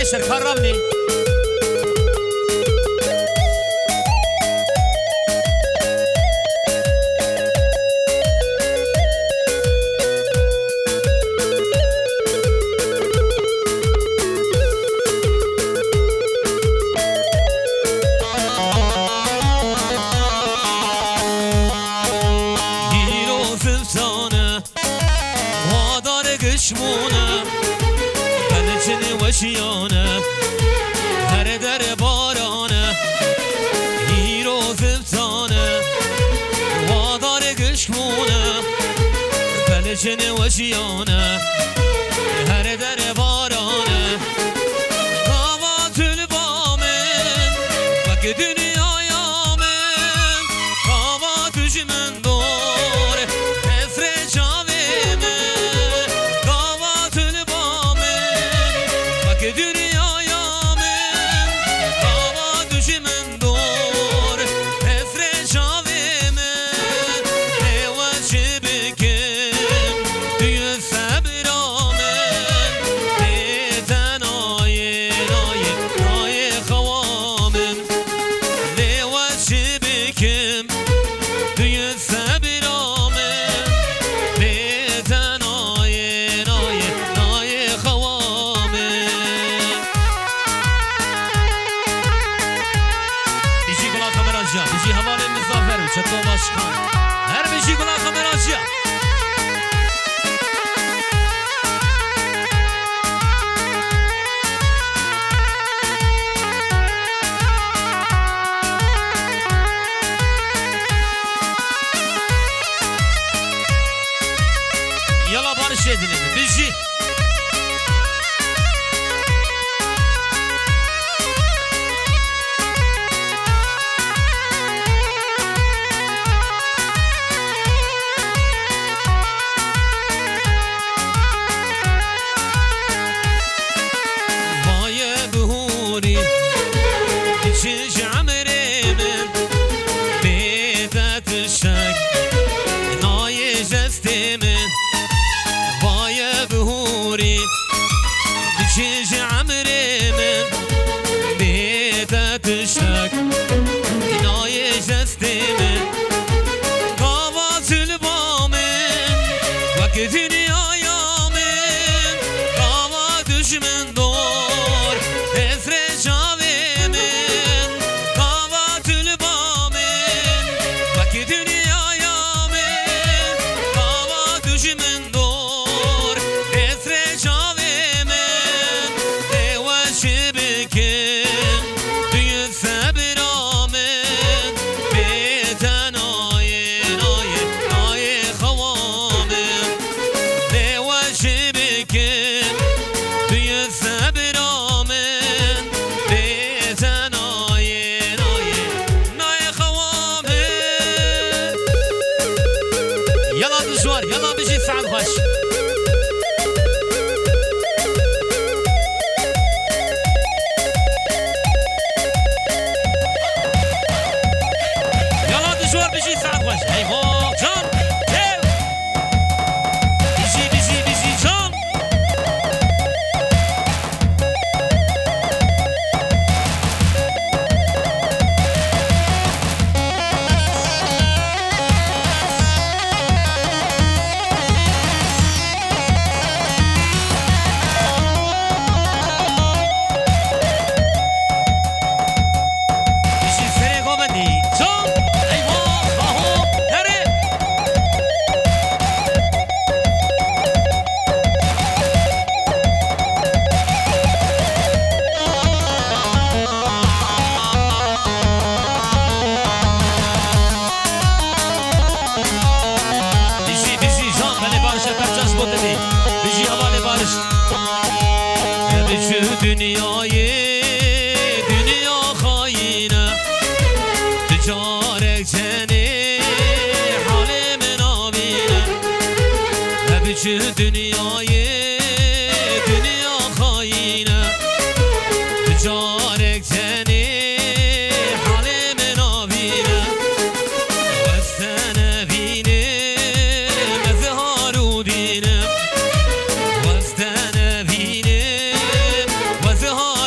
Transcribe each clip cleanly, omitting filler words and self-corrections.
بشر كرمني چشمونه بلچنی وشیانه هر در بارانه هیرو زفتانه وادار گشمونه بلچنی وشیانه هر در بارانه قامت البامن وک دنیایامن قامت جمن دور افر جاومن قامت البامن وک دنیایامن قامت جمن دور افر جاومن نوچه بکن توی صبرامن بیتن آیه نای خوامن نوچه بکن توی صبرامن بیتن آیه نای خوامن بیشی گلا کامراجیا بیشی حوال مسافر و چطور باشکان هر بیشی گلا کامراجیا Yala barış edin bizi. Vay buhuri içici amremin bedat şak naye jestimin vay buhuri içici amremin bedat şak naye jestimin kavatül bamin vakitini ayamin kava düşmün doğur esre cavimin kavatül bamin vakitini ayamin kava düşmün doğur esre cavimin devaşı bikin düğün sabiramin beten ayin havamin devaşı bikin düğün sabiramin beten ayin havamin يلا دشوار يلا بيجي سعد خش يلا دشوار بيجي سعد خش هي فوق جام بيجي جام بيجي سري قومني جام هي فوق اهو هري بيجي جام خلي بارش البرجاز بودني بيجي حوالي بارش بيجي dünya haine ticaret seni halimin abine hepsi dünya haine ticaret seni halimin abine vestene binim ezharu dinim vestene binim وزهار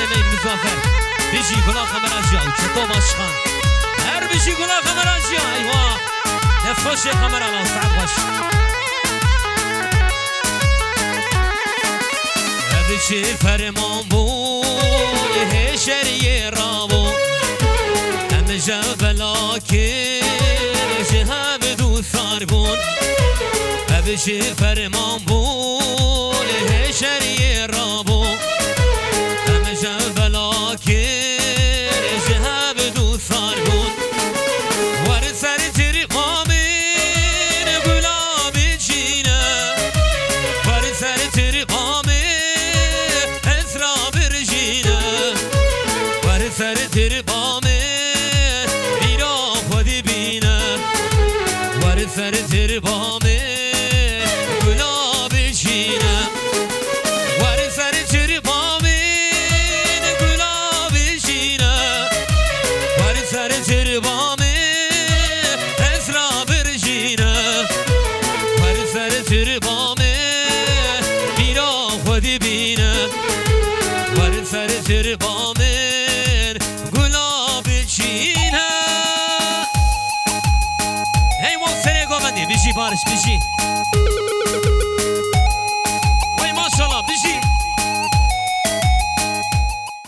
می مزافر بیجی گلا خمرانجیا و چطور باشخان هر بیجی گلا خمرانجیا ایوا نفخوش خمران سعد باش بیجی فرمان بود هشریه رابو هم جبلا که جهب دو سار بون بیجی فرمان بود هشریه رابو هم جبلا که جهب دو سار بون ور سر تری قامین گلاب چینه ور سر تری قامین اسرا برجینه ور سر تری قامین بیرا خودی بینه ور سر تری قامین گلاب چینه ور سر تری قامین گلاب چینه ور سر تری قامین اسرا برجینه ور سر تری قامین بیرا خودی بینه ور سر تری قامین گلاب چینه ای وان سره گومندی بیشی بارش بیشی